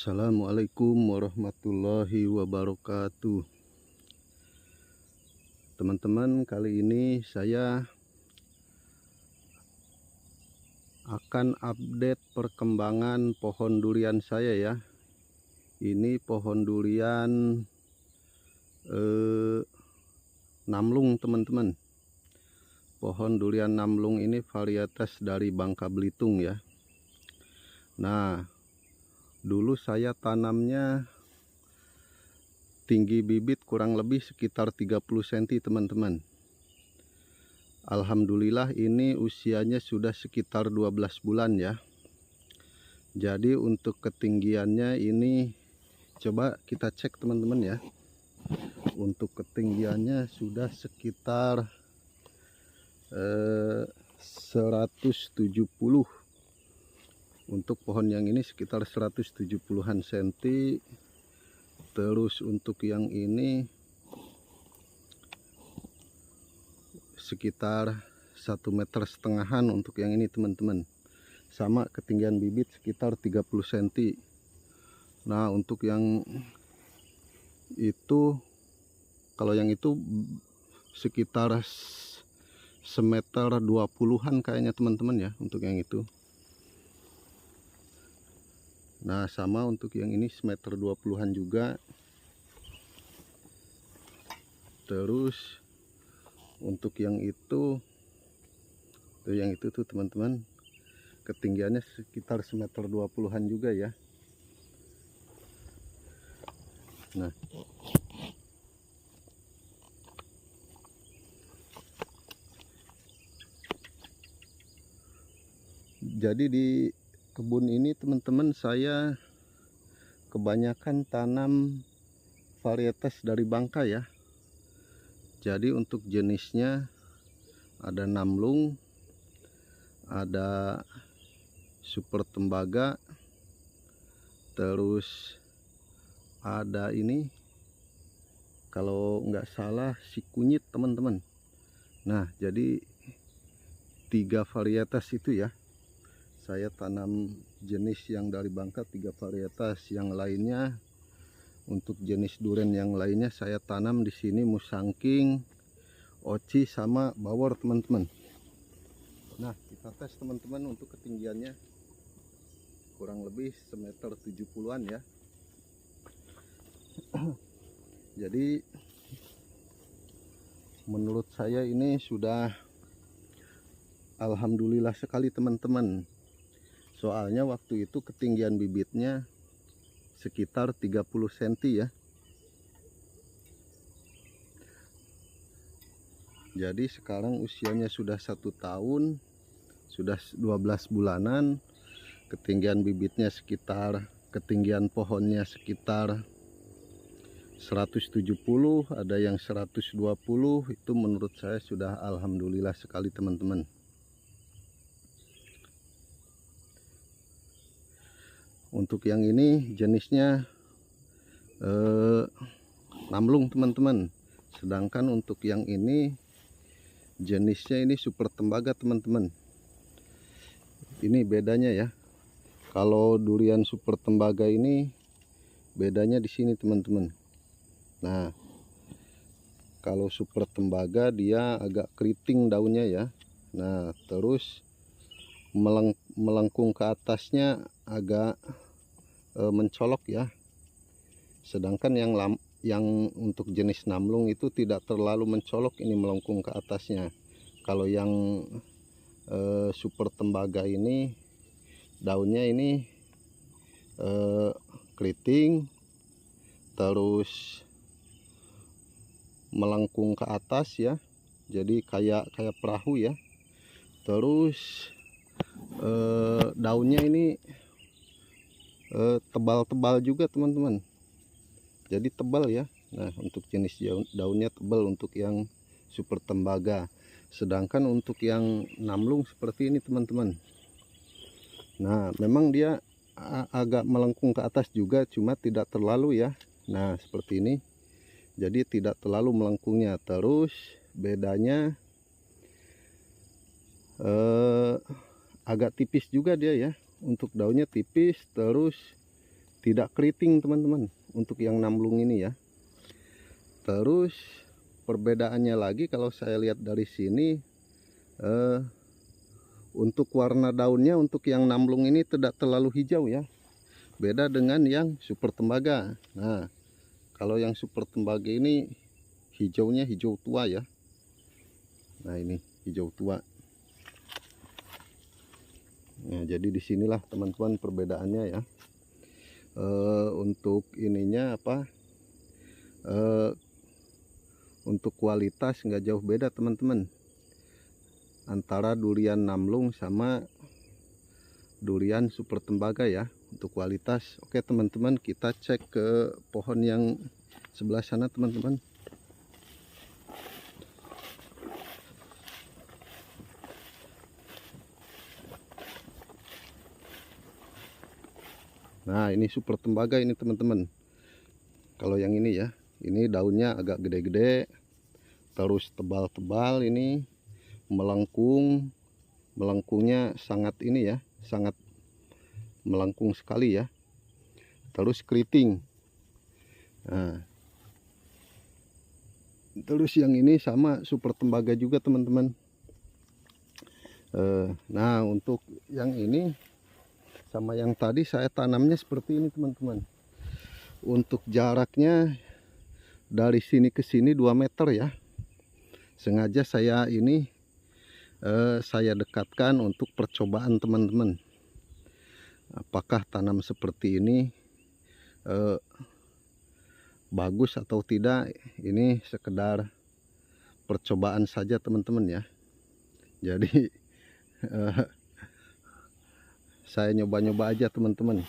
Assalamualaikum warahmatullahi wabarakatuh. Teman-teman, kali ini saya akan update perkembangan pohon durian saya ya. Ini pohon durian namlung teman-teman. Pohon durian namlung ini varietas dari Bangka Belitung ya. Nah, dulu saya tanamnya tinggi bibit kurang lebih sekitar 30 cm teman-teman. Alhamdulillah ini usianya sudah sekitar 12 bulan ya. Jadi untuk ketinggiannya ini coba kita cek teman-teman ya. Untuk ketinggiannya sudah sekitar 170. Untuk pohon yang ini sekitar 170-an cm. Terus untuk yang ini sekitar 1,5 meter untuk yang ini teman-teman. Sama ketinggian bibit sekitar 30 cm. Nah untuk yang itu, kalau yang itu sekitar 1,20 meter kayaknya teman-teman ya, untuk yang itu. Nah sama untuk yang ini 1,20 meter juga. Terus untuk yang itu tuh teman-teman, ketinggiannya sekitar 1,20 meter juga ya. Nah jadi di kebun ini teman-teman saya kebanyakan tanam varietas dari Bangka ya. Jadi untuk jenisnya ada namlung, ada super tembaga, terus ada ini kalau nggak salah si kunyit teman-teman. Nah jadi 3 varietas itu ya. Saya tanam jenis yang dari Bangka 3 varietas, yang lainnya untuk jenis durian yang lainnya saya tanam di sini musangking, oci sama bawor teman-teman. Nah kita tes teman-teman untuk ketinggiannya kurang lebih 1,70 meter ya. Jadi menurut saya ini sudah alhamdulillah sekali teman-teman. Soalnya waktu itu ketinggian bibitnya sekitar 30 cm ya. Jadi sekarang usianya sudah 1 tahun, sudah 12 bulanan. Ketinggian bibitnya sekitar, ketinggian pohonnya sekitar 170, ada yang 120. Itu menurut saya sudah alhamdulillah sekali teman-teman. Untuk yang ini jenisnya namlung teman-teman. Sedangkan untuk yang ini jenisnya ini super tembaga teman-teman. Ini bedanya ya. Kalau durian super tembaga ini bedanya di sini teman-teman. Nah kalau super tembaga dia agak keriting daunnya ya. Nah terus melengkung ke atasnya agak mencolok ya. Sedangkan yang untuk jenis namlung itu tidak terlalu mencolok, ini melengkung ke atasnya. Kalau yang super tembaga ini daunnya ini keriting terus melengkung ke atas ya. Jadi kayak perahu ya. Terus daunnya ini tebal-tebal juga teman-teman. Jadi tebal ya. Nah untuk jenis daunnya tebal untuk yang super tembaga. Sedangkan untuk yang namlung seperti ini teman-teman. Nah memang dia agak melengkung ke atas juga, cuma tidak terlalu ya. Nah seperti ini. Jadi tidak terlalu melengkungnya. Terus bedanya agak tipis juga dia ya. Untuk daunnya tipis, terus tidak keriting teman-teman untuk yang namlung ini ya. Terus perbedaannya lagi kalau saya lihat dari sini, untuk warna daunnya untuk yang namlung ini tidak terlalu hijau ya, beda dengan yang super tembaga. Nah, kalau yang super tembaga ini hijaunya hijau tua ya. Nah, ini hijau tua. Nah, jadi disinilah teman-teman perbedaannya ya. Untuk ininya apa? Untuk kualitas nggak jauh beda teman-teman antara durian namlung sama durian super tembaga ya untuk kualitas. Oke teman-teman, kita cek ke pohon yang sebelah sana teman-teman. Nah, ini super tembaga ini teman-teman. Kalau yang ini ya, ini daunnya agak gede-gede, terus tebal-tebal, ini melengkungnya sangat ini ya, sangat melengkung sekali ya. Terus keriting. Nah, terus yang ini sama super tembaga juga teman-teman. Nah, untuk yang ini sama yang tadi saya tanamnya seperti ini teman-teman. Untuk jaraknya dari sini ke sini 2 meter ya. Sengaja saya ini saya dekatkan untuk percobaan teman-teman. Apakah tanam seperti ini bagus atau tidak? Ini sekedar percobaan saja teman-teman ya. Jadi saya nyoba-nyoba aja teman-teman.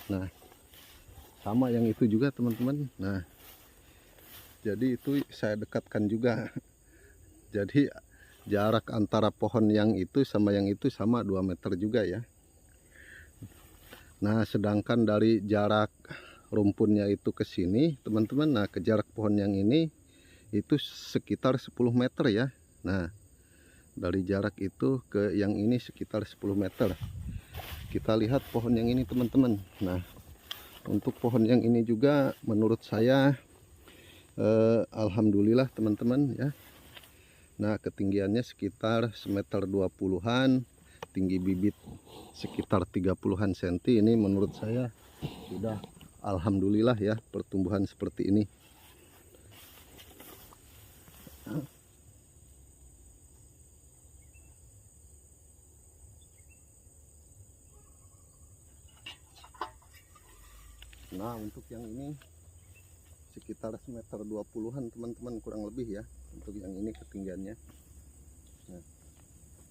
Nah, sama yang itu juga teman-teman. Nah, jadi itu saya dekatkan juga. Jadi jarak antara pohon yang itu sama yang itu sama 2 meter juga ya. Nah, sedangkan dari jarak rumpunnya itu ke sini teman-teman, nah ke jarak pohon yang ini itu sekitar 10 meter ya. Nah, dari jarak itu ke yang ini sekitar 10 meter. Kita lihat pohon yang ini teman-teman. Nah, untuk pohon yang ini juga menurut saya alhamdulillah teman-teman ya. Nah, ketinggiannya sekitar semeter 20-an, tinggi bibit sekitar 30-an cm. Ini menurut saya sudah alhamdulillah ya pertumbuhan seperti ini. Nah, untuk yang ini sekitar semeter 20-an teman-teman kurang lebih ya untuk yang ini ketinggiannya. Nah,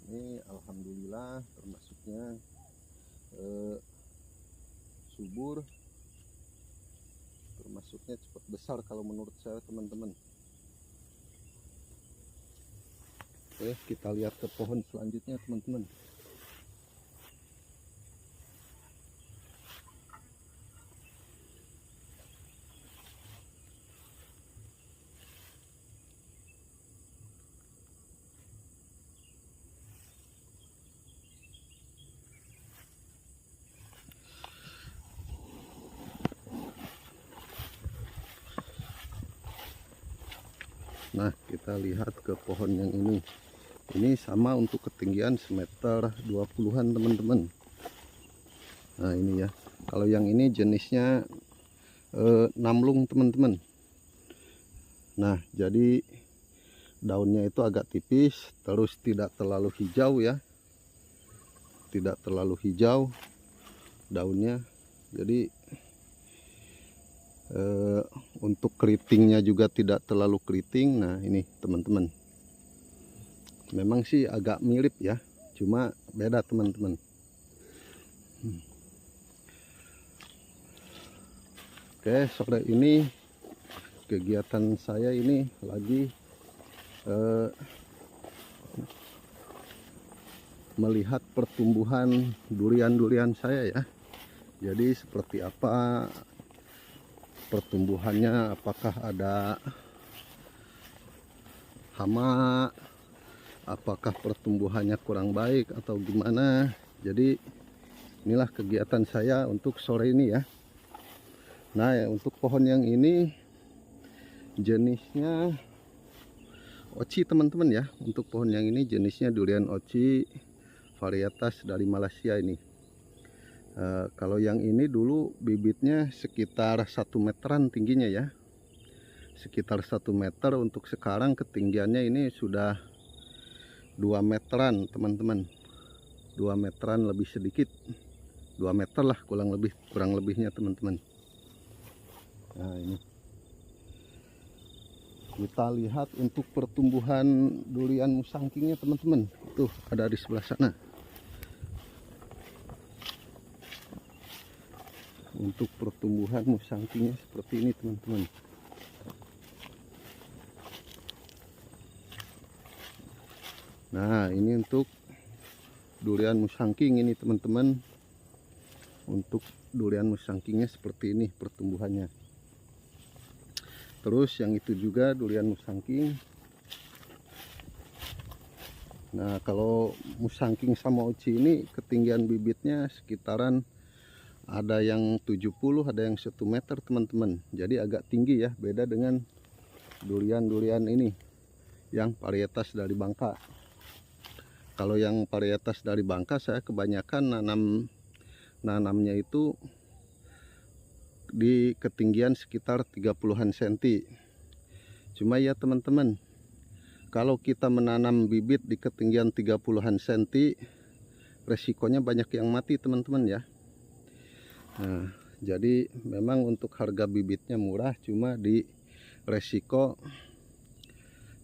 ini alhamdulillah termasuknya subur, termasuknya cepat besar kalau menurut saya teman-teman. Oke, kita lihat ke pohon selanjutnya teman-teman. Nah, kita lihat ke pohon yang ini. Ini sama untuk ketinggian semeter 20-an teman-teman. Nah, ini ya. Kalau yang ini jenisnya namlung teman-teman. Nah, jadi daunnya itu agak tipis, terus tidak terlalu hijau ya. Tidak terlalu hijau daunnya. Jadi untuk keritingnya juga tidak terlalu keriting. Nah, ini teman-teman, memang sih agak mirip ya, cuma beda teman-teman. Oke, sore ini kegiatan saya ini lagi melihat pertumbuhan durian-durian saya ya. Jadi seperti apa pertumbuhannya, apakah ada hama, apakah pertumbuhannya kurang baik atau gimana. Jadi inilah kegiatan saya untuk sore ini ya. Nah untuk pohon yang ini jenisnya oci teman-teman ya. Untuk pohon yang ini jenisnya durian oci, varietas dari Malaysia ini. Kalau yang ini dulu bibitnya sekitar 1 meteran tingginya ya, sekitar 1 meter. Untuk sekarang ketinggiannya ini sudah 2 meteran teman-teman, 2 meteran lebih sedikit, 2 meter lah kurang lebihnya teman-teman. Nah ini kita lihat untuk pertumbuhan durian musangkingnya teman-teman. Tuh ada di sebelah sana. Untuk pertumbuhan musangkingnya seperti ini teman-teman. Nah ini untuk durian musangking ini teman-teman. Untuk durian musangkingnya seperti ini pertumbuhannya. Terus yang itu juga durian musangking. Nah kalau musangking sama oci ini ketinggian bibitnya sekitaran ada yang 70, ada yang 1 meter teman-teman. Jadi agak tinggi ya, beda dengan durian-durian ini yang varietas dari Bangka. Kalau yang varietas dari Bangka saya kebanyakan nanamnya itu di ketinggian sekitar 30-an cm. Cuma ya teman-teman, kalau kita menanam bibit di ketinggian 30-an cm, resikonya banyak yang mati teman-teman ya. Nah, jadi memang untuk harga bibitnya murah, cuma di resiko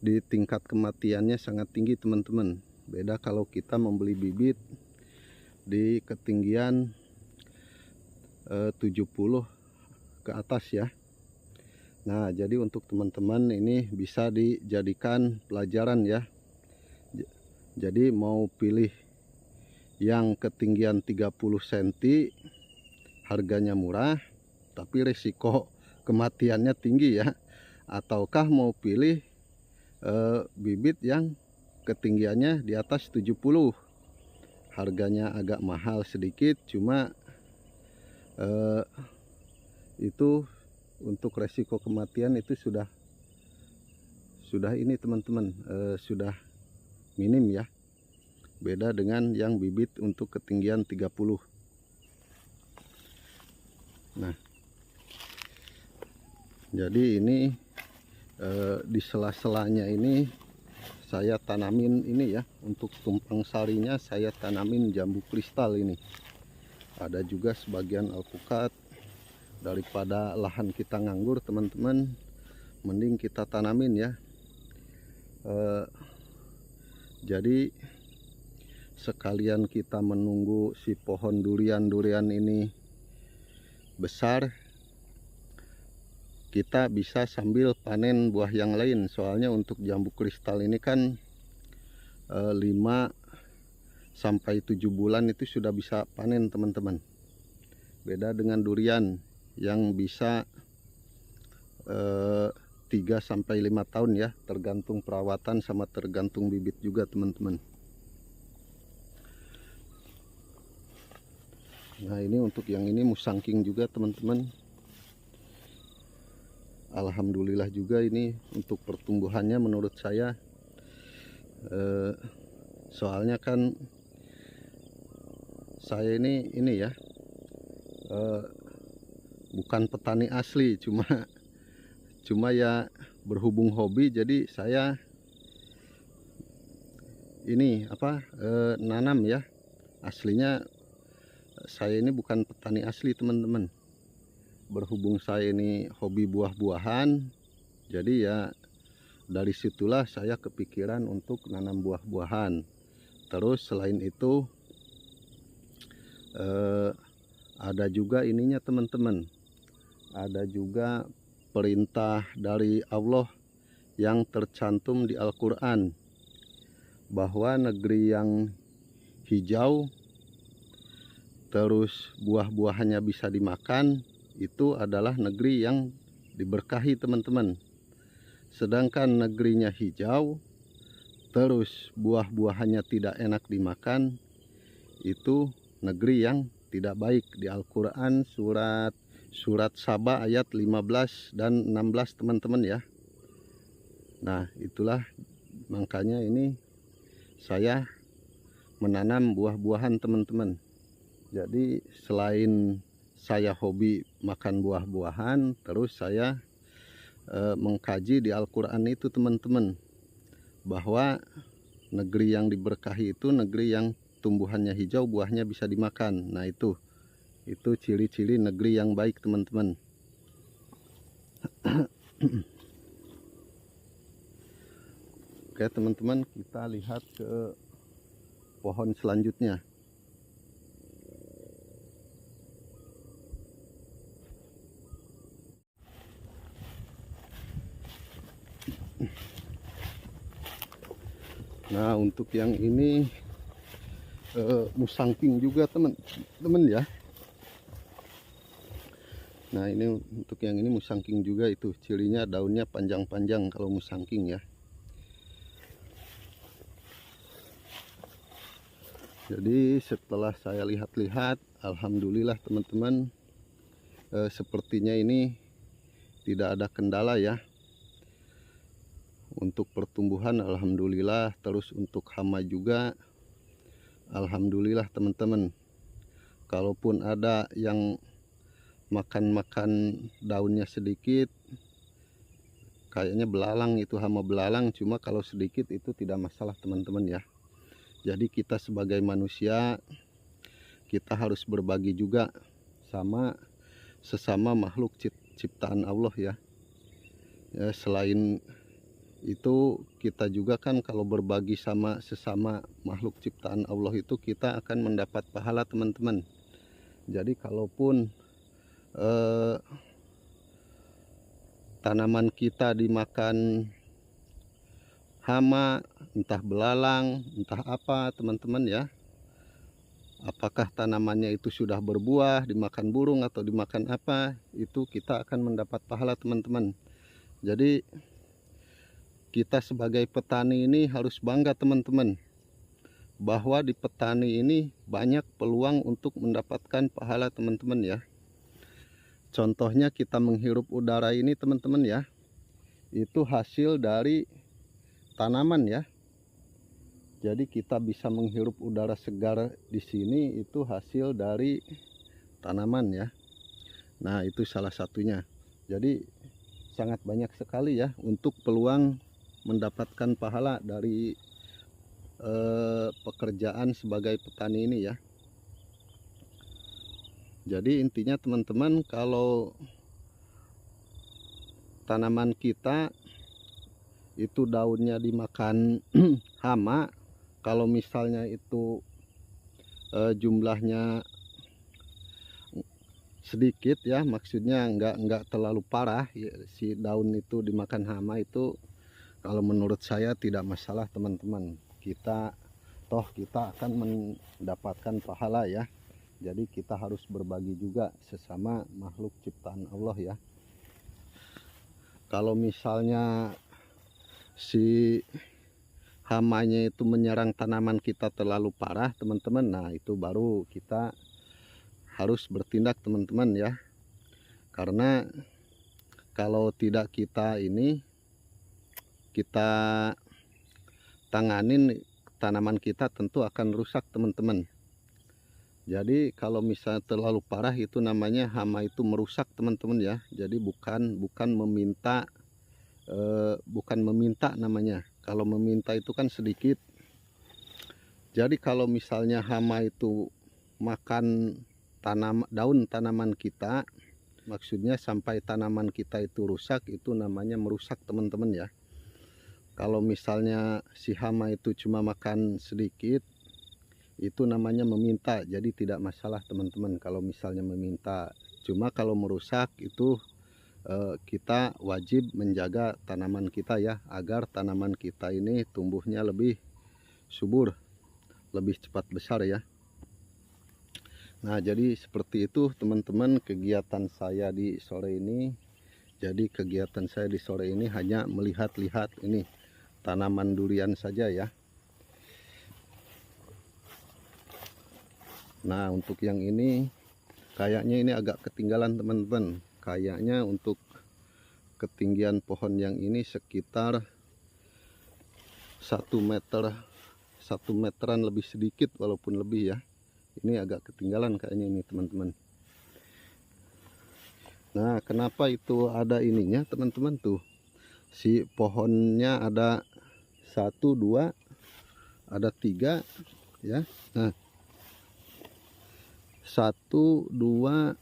di tingkat kematiannya sangat tinggi teman-teman. Beda kalau kita membeli bibit di ketinggian 70 ke atas ya. Nah jadi untuk teman-teman ini bisa dijadikan pelajaran ya. Jadi mau pilih yang ketinggian 30 cm harganya murah tapi risiko kematiannya tinggi ya, ataukah mau pilih bibit yang ketinggiannya di atas 70, harganya agak mahal sedikit, cuma itu untuk resiko kematian itu sudah ini teman-teman, sudah minim ya, beda dengan yang bibit untuk ketinggian 30. Nah jadi ini di sela-selanya ini saya tanamin ini ya, untuk tumpang sarinya saya tanamin jambu kristal ini. Ada juga sebagian alpukat. Daripada lahan kita nganggur teman-teman, mending kita tanamin ya. Jadi sekalian kita menunggu si pohon durian ini besar, kita bisa sambil panen buah yang lain. Soalnya untuk jambu kristal ini kan 5 sampai 7 bulan itu sudah bisa panen teman-teman. Beda dengan durian yang bisa 3 sampai 5 tahun ya, tergantung perawatan sama tergantung bibit juga teman-teman. Nah ini untuk yang ini musangking juga teman-teman. Alhamdulillah juga ini untuk pertumbuhannya menurut saya. Soalnya kan saya ini ya, bukan petani asli, cuma ya berhubung hobi, jadi saya ini nanam ya. Aslinya saya ini bukan petani asli teman-teman. Berhubung saya ini hobi buah-buahan, jadi ya dari situlah saya kepikiran untuk nanam buah-buahan. Terus selain itu ada juga ininya teman-teman, ada juga perintah dari Allah yang tercantum di Al-Quran, bahwa negeri yang hijau terus buah-buahannya bisa dimakan, itu adalah negeri yang diberkahi teman-teman. Sedangkan negerinya hijau terus buah-buahannya tidak enak dimakan, itu negeri yang tidak baik di Al-Quran surat Saba ayat 15 dan 16 teman-teman ya. Nah itulah makanya ini saya menanam buah-buahan teman-teman. Jadi selain saya hobi makan buah-buahan, terus saya mengkaji di Al-Quran itu teman-teman, bahwa negeri yang diberkahi itu negeri yang tumbuhannya hijau, buahnya bisa dimakan. Nah itu ciri-ciri negeri yang baik teman-teman. Oke teman-teman, kita lihat ke pohon selanjutnya. Nah untuk yang ini musangking juga teman-teman ya. Nah ini untuk yang ini musangking juga, itu cirinya daunnya panjang-panjang kalau musangking ya. Jadi setelah saya lihat-lihat, alhamdulillah teman-teman, sepertinya ini tidak ada kendala ya. Untuk pertumbuhan alhamdulillah, terus untuk hama juga alhamdulillah teman-teman. Kalaupun ada yang makan daunnya sedikit, kayaknya belalang, itu hama belalang, cuma kalau sedikit itu tidak masalah teman-teman ya. Jadi kita sebagai manusia, kita harus berbagi juga sama sesama makhluk ciptaan Allah ya. Selain itu kita juga kan kalau berbagi sama sesama makhluk ciptaan Allah itu kita akan mendapat pahala teman-teman. Jadi kalaupun tanaman kita dimakan hama, entah belalang, entah apa teman-teman ya, apakah tanamannya itu sudah berbuah, dimakan burung atau dimakan apa, itu kita akan mendapat pahala teman-teman. Jadi kita sebagai petani ini harus bangga teman-teman, bahwa di petani ini banyak peluang untuk mendapatkan pahala teman-teman ya. Contohnya kita menghirup udara ini teman-teman ya, itu hasil dari tanaman ya. Jadi kita bisa menghirup udara segar di sini itu hasil dari tanaman ya. Nah itu salah satunya. Jadi sangat banyak sekali ya untuk peluang mendapatkan pahala dari pekerjaan sebagai petani ini ya. Jadi intinya teman-teman, kalau tanaman kita itu daunnya dimakan hama, kalau misalnya itu jumlahnya sedikit ya, maksudnya enggak terlalu parah ya, si daun itu dimakan hama, itu kalau menurut saya tidak masalah teman-teman. Kita akan mendapatkan pahala ya. Jadi kita harus berbagi juga sesama makhluk ciptaan Allah ya. Kalau misalnya si hamanya itu menyerang tanaman kita terlalu parah teman-teman, nah itu baru kita harus bertindak teman-teman ya. Karena kalau tidak kita tanganin, tanaman kita tentu akan rusak teman-teman. Jadi kalau misalnya terlalu parah, itu namanya hama itu merusak teman-teman ya. Jadi bukan meminta namanya. Kalau meminta itu kan sedikit. Jadi kalau misalnya hama itu makan daun tanaman kita, maksudnya sampai tanaman kita itu rusak, itu namanya merusak teman-teman ya. Kalau misalnya si hama itu cuma makan sedikit, itu namanya meminta. Jadi tidak masalah teman-teman kalau misalnya meminta. Cuma kalau merusak itu kita wajib menjaga tanaman kita ya, agar tanaman kita ini tumbuhnya lebih subur, lebih cepat besar ya. Nah jadi seperti itu teman-teman kegiatan saya di sore ini. Jadi kegiatan saya di sore ini hanya melihat-lihat ini tanaman durian saja ya. Nah, untuk yang ini kayaknya ini agak ketinggalan teman-teman. Kayaknya untuk ketinggian pohon yang ini sekitar 1 meter, 1 meteran lebih sedikit, walaupun lebih ya. Ini agak ketinggalan kayaknya ini teman-teman. Nah, kenapa itu ada ininya teman-teman tuh? Si pohonnya ada 1, 2, ada 3 ya. Nah, 1, 2,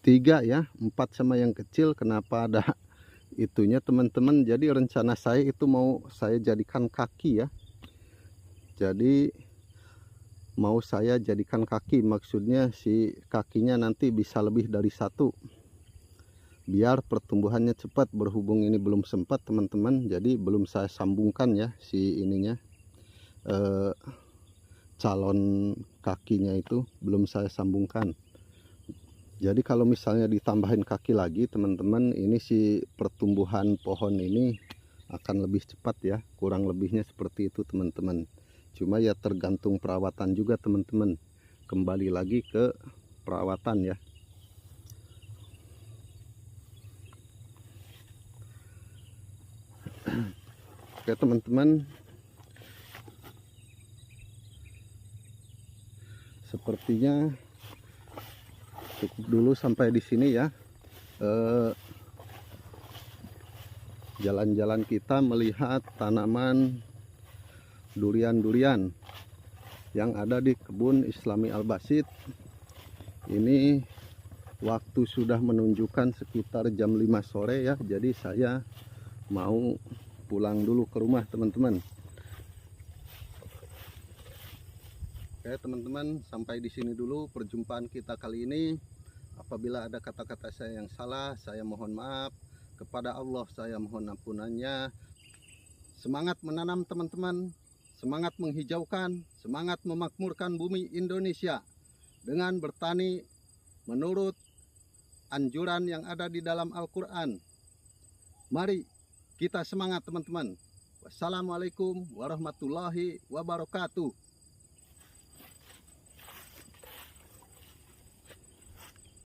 3 ya, 4 sama yang kecil. Kenapa ada itunya teman-teman? Jadi rencana saya itu mau saya jadikan kaki ya. Jadi mau saya jadikan kaki, maksudnya si kakinya nanti bisa lebih dari 1, biar pertumbuhannya cepat. Berhubung ini belum sempat teman-teman, jadi belum saya sambungkan ya si ininya, calon kakinya itu belum saya sambungkan. Jadi kalau misalnya ditambahin kaki lagi teman-teman, ini si pertumbuhan pohon ini akan lebih cepat ya, kurang lebihnya seperti itu teman-teman. Cuma ya tergantung perawatan juga teman-teman, kembali lagi ke perawatan ya. Oke teman-teman, sepertinya cukup dulu sampai di sini ya. Jalan-jalan kita melihat tanaman durian-durian yang ada di kebun Islami Al-Basid. Ini waktu sudah menunjukkan sekitar jam 5 sore ya, jadi saya mau pulang dulu ke rumah teman-teman. Oke teman-teman, sampai di sini dulu perjumpaan kita kali ini. Apabila ada kata-kata saya yang salah, saya mohon maaf. Kepada Allah saya mohon ampunannya. Semangat menanam teman-teman, semangat menghijaukan, semangat memakmurkan bumi Indonesia dengan bertani menurut anjuran yang ada di dalam Al-Quran. Mari kita semangat teman-teman. Wassalamualaikum warahmatullahi wabarakatuh.